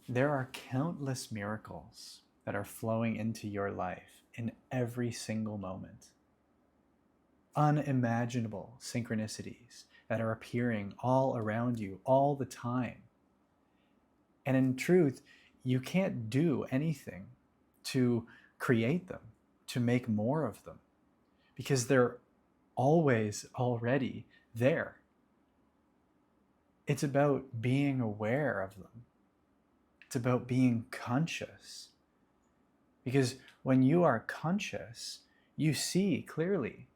There are countless miracles that are flowing into your life in every single moment. Unimaginable synchronicities that are appearing all around you all the time. And in truth, you can't do anything to create them, to make more of them, because they're always already there. It's about being aware of them. It's about being conscious. Because when you are conscious, you see clearly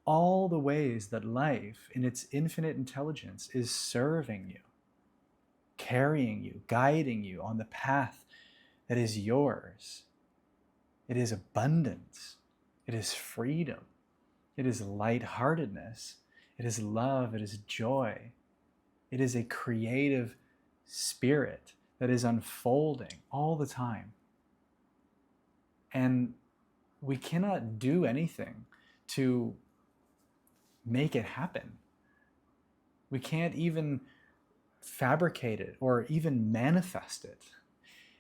all the ways that life, in its infinite intelligence, is serving you, carrying you, guiding you on the path that is yours. It is abundance. It is freedom. It is lightheartedness. It is love. It is joy. It is a creative spirit that is unfolding all the time. And we cannot do anything to make it happen. We can't even fabricate it or even manifest it.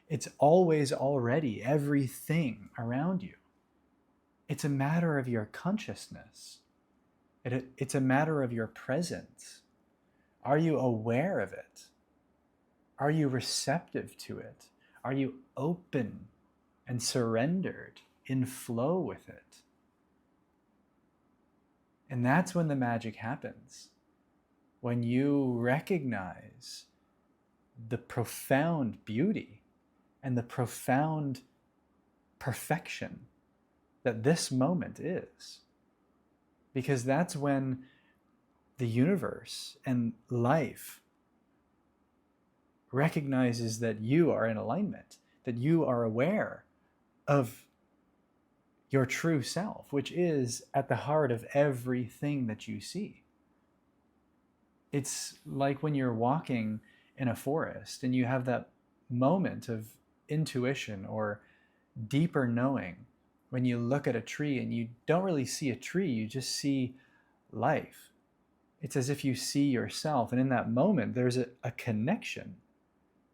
It's always already everything around you. It's a matter of your consciousness. It's a matter of your presence. Are you aware of it? Are you receptive to it? Are you open and surrendered in flow with it? And that's when the magic happens. When you recognize the profound beauty and the profound perfection that this moment is. Because that's when the universe and life recognizes that you are in alignment, that you are aware of your true self, which is at the heart of everything that you see. It's like when you're walking in a forest and you have that moment of intuition or deeper knowing when you look at a tree and you don't really see a tree, you just see life. It's as if you see yourself, and in that moment there's a connection.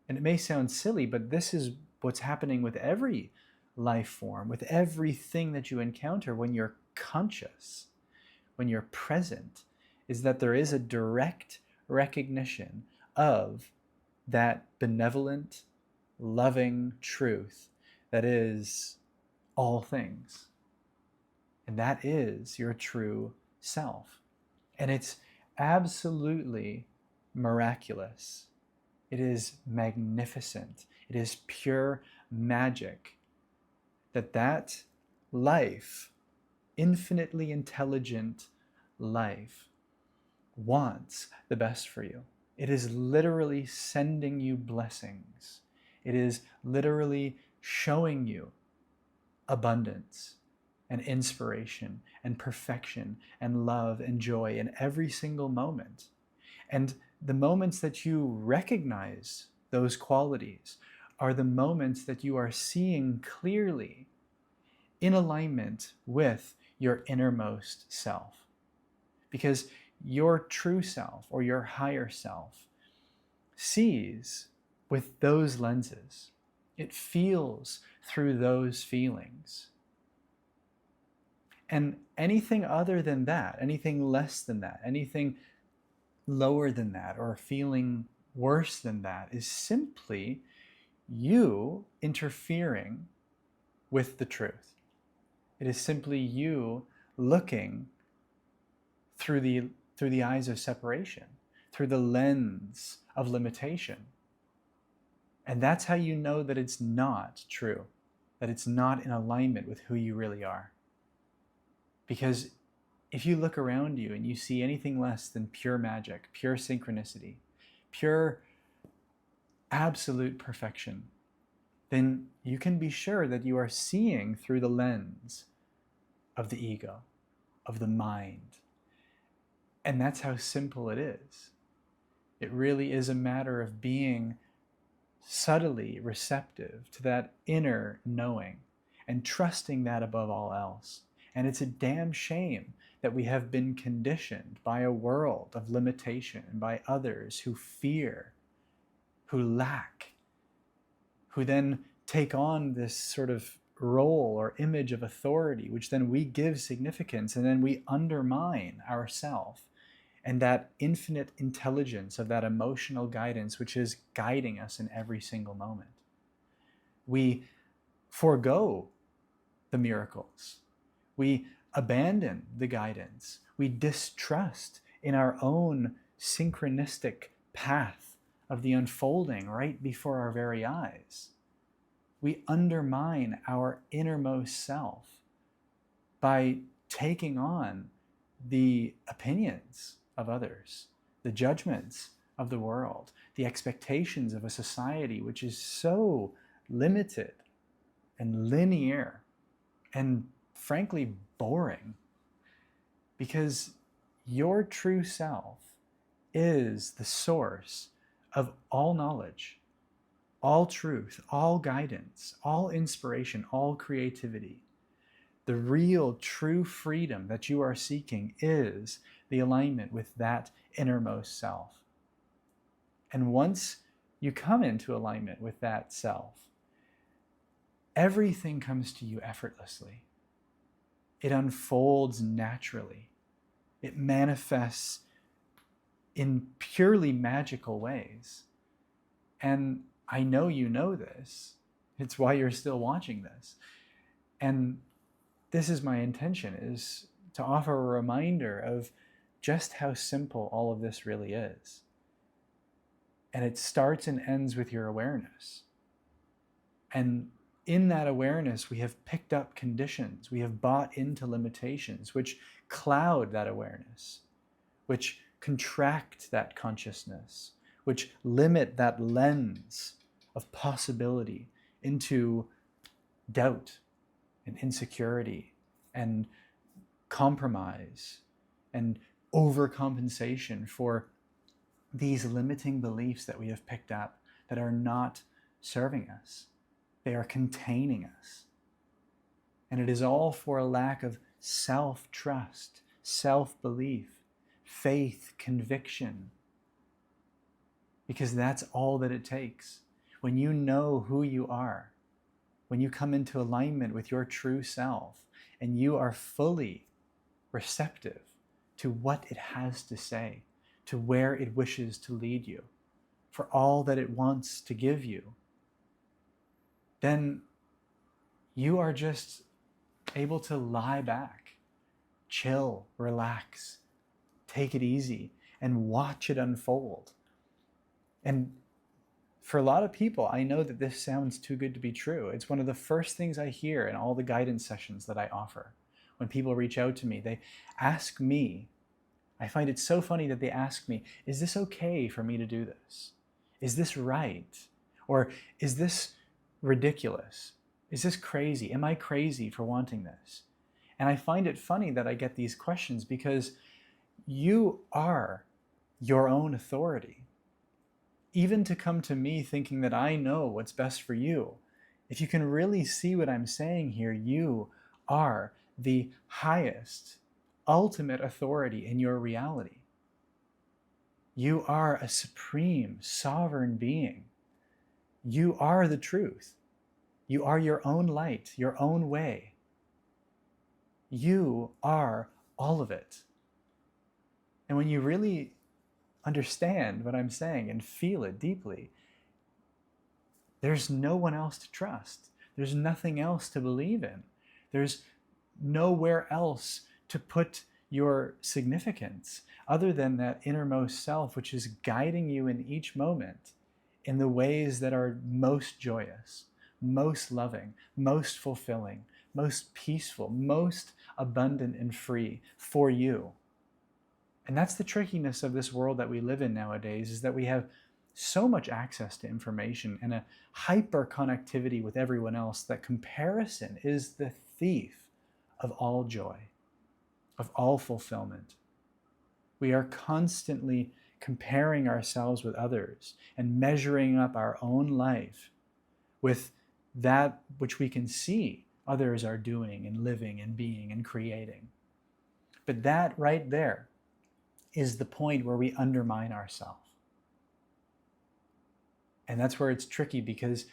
And it may sound silly, but this is what's happening with every life form, with everything that you encounter when you're conscious, when you're present, is that there is a direct recognition of that benevolent, loving truth that is all things. And that is your true self. And it's absolutely miraculous. It is magnificent. It is pure magic that life, infinitely intelligent life, wants the best for you. It is literally sending you blessings. It is literally showing you abundance and inspiration and perfection and love and joy in every single moment. And the moments that you recognize those qualities are the moments that you are seeing clearly in alignment with your innermost self. Because your true self or your higher self sees with those lenses. It feels through those feelings. And anything other than that, anything less than that, anything lower than that, or feeling worse than that, is simply you interfering with the truth. It is simply you looking through the eyes of separation, through the lens of limitation. And that's how you know that it's not true, that it's not in alignment with who you really are. Because if you look around you and you see anything less than pure magic, pure synchronicity, pure absolute perfection, then you can be sure that you are seeing through the lens of the ego, of the mind. And that's how simple it is. It really is a matter of being subtly receptive to that inner knowing and trusting that above all else. And it's a damn shame that we have been conditioned by a world of limitation and by others who fear, who lack, who then take on this sort of role or image of authority, which then we give significance, and then we undermine ourself and that infinite intelligence of that emotional guidance which is guiding us in every single moment. We forego the miracles. We abandon the guidance. We distrust in our own synchronistic path of the unfolding right before our very eyes. We undermine our innermost self by taking on the opinions of others, the judgments of the world, the expectations of a society which is so limited and linear and frankly boring, because your true self is the source of all knowledge, all truth, all guidance, all inspiration, all creativity. The real true freedom that you are seeking is the alignment with that innermost self. And once you come into alignment with that self, everything comes to you effortlessly. It unfolds naturally. It manifests in purely magical ways. And I know you know this. It's why you're still watching this. And this is my intention, is to offer a reminder of just how simple all of this really is. And it starts and ends with your awareness. And in that awareness, we have picked up conditions. We have bought into limitations, which cloud that awareness, which contract that consciousness, which limit that lens of possibility into doubt and insecurity and compromise and overcompensation for these limiting beliefs that we have picked up that are not serving us. They are containing us. And it is all for a lack of self-trust, self-belief, faith, conviction. Because that's all that it takes. When you know who you are, when you come into alignment with your true self, and you are fully receptive to what it has to say, to where it wishes to lead you, for all that it wants to give you, then you are just able to lie back, chill, relax, take it easy, and watch it unfold. And for a lot of people, I know that this sounds too good to be true. It's one of the first things I hear in all the guidance sessions that I offer. When people reach out to me, they ask me, I find it so funny that they ask me, is this okay for me to do this? Is this right? Or is this ridiculous? Is this crazy? Am I crazy for wanting this? And I find it funny that I get these questions because you are your own authority. Even to come to me thinking that I know what's best for you, if you can really see what I'm saying here, you are the highest, ultimate authority in your reality. You are a supreme, sovereign being. You are the truth. You are your own light, your own way. You are all of it. And when you really understand what I'm saying and feel it deeply, there's no one else to trust. There's nothing else to believe in. There's nowhere else to put your significance other than that innermost self, which is guiding you in each moment in the ways that are most joyous, most loving, most fulfilling, most peaceful, most abundant and free for you. And that's the trickiness of this world that we live in nowadays, is that we have so much access to information and a hyper connectivity with everyone else that comparison is the thief of all joy, of all fulfillment. We are constantly comparing ourselves with others and measuring up our own life with that which we can see others are doing and living and being and creating. But that right there is the point where we undermine ourselves. And that's where it's tricky, because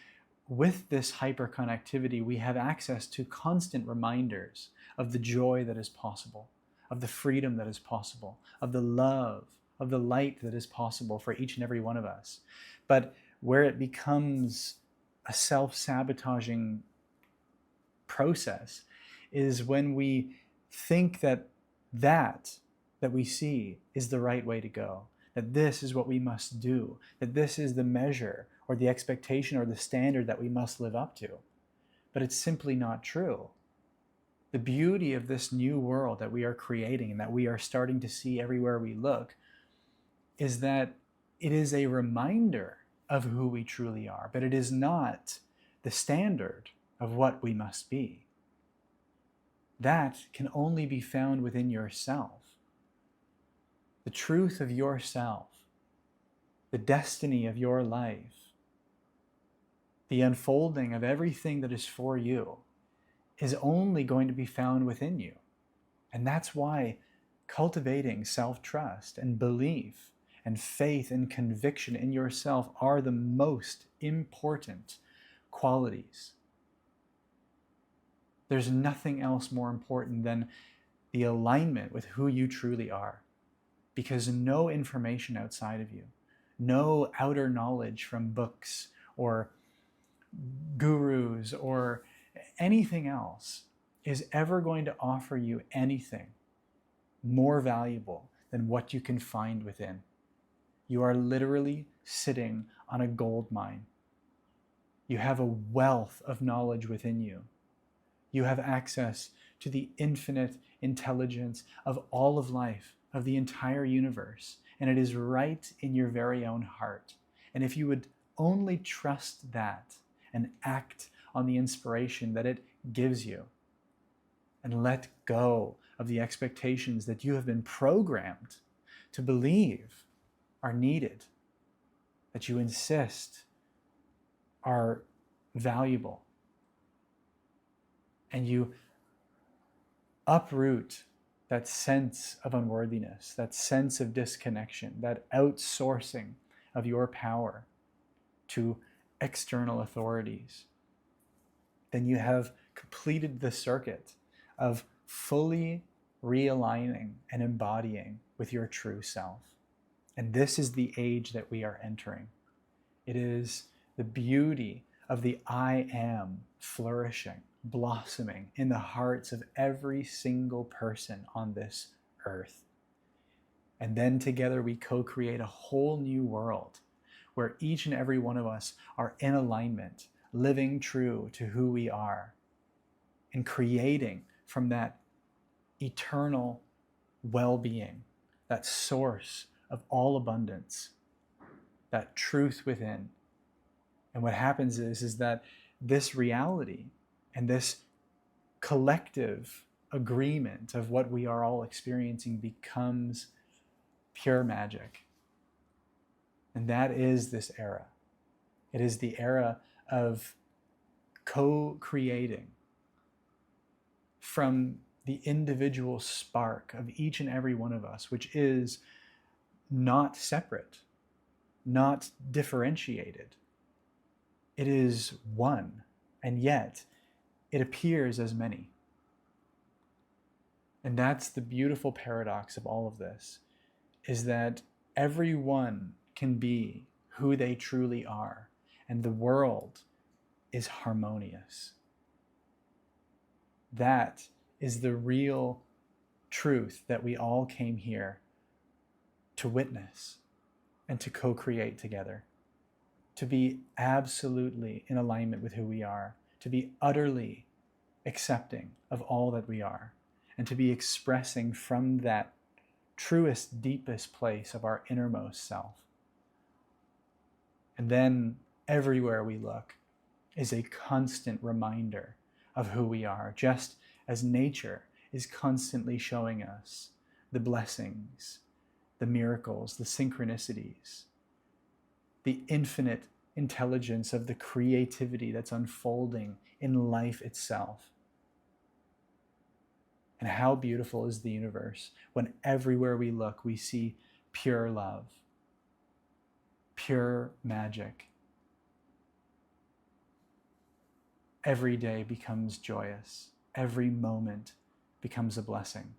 with this hyperconnectivity, we have access to constant reminders of the joy that is possible, of the freedom that is possible, of the love, of the light that is possible for each and every one of us. But where it becomes a self-sabotaging process is when we think that we see is the right way to go, that this is what we must do, that this is the measure or the expectation or the standard that we must live up to. But it's simply not true. The beauty of this new world that we are creating and that we are starting to see everywhere we look is that it is a reminder of who we truly are, but it is not the standard of what we must be. That can only be found within yourself. The truth of yourself, the destiny of your life, the unfolding of everything that is for you is only going to be found within you. And that's why cultivating self-trust and belief and faith and conviction in yourself are the most important qualities. There's nothing else more important than the alignment with who you truly are, because no information outside of you, no outer knowledge from books or gurus or anything else is ever going to offer you anything more valuable than what you can find within. You are literally sitting on a gold mine. You have a wealth of knowledge within you. You have access to the infinite intelligence of all of life, of the entire universe, and it is right in your very own heart. And if you would only trust that and act on the inspiration that it gives you, and let go of the expectations that you have been programmed to believe are needed, that you insist are valuable, and you uproot that sense of unworthiness, that sense of disconnection, that outsourcing of your power to external authorities, then you have completed the circuit of fully realigning and embodying with your true self. And this is the age that we are entering. It is the beauty of the I am flourishing, blossoming in the hearts of every single person on this earth. And then together we co-create a whole new world where each and every one of us are in alignment, living true to who we are, and creating from that eternal well-being, that source of all abundance, that truth within. And what happens is that this reality and this collective agreement of what we are all experiencing becomes pure magic. And that is this era. It is the era of co-creating from the individual spark of each and every one of us, which is not separate, not differentiated. It is one, and yet it appears as many. And that's the beautiful paradox of all of this, is that everyone can be who they truly are, and the world is harmonious. That is the real truth that we all came here to witness and to co-create together, to be absolutely in alignment with who we are, to be utterly accepting of all that we are, and to be expressing from that truest, deepest place of our innermost self. And then everywhere we look is a constant reminder of who we are, just as nature is constantly showing us the blessings, the miracles, the synchronicities, the infinite intelligence of the creativity that's unfolding in life itself. And how beautiful is the universe when everywhere we look, we see pure love, pure magic. every day becomes joyous. Every moment becomes a blessing.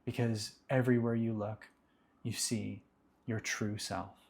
Because everywhere you look, you see your true self.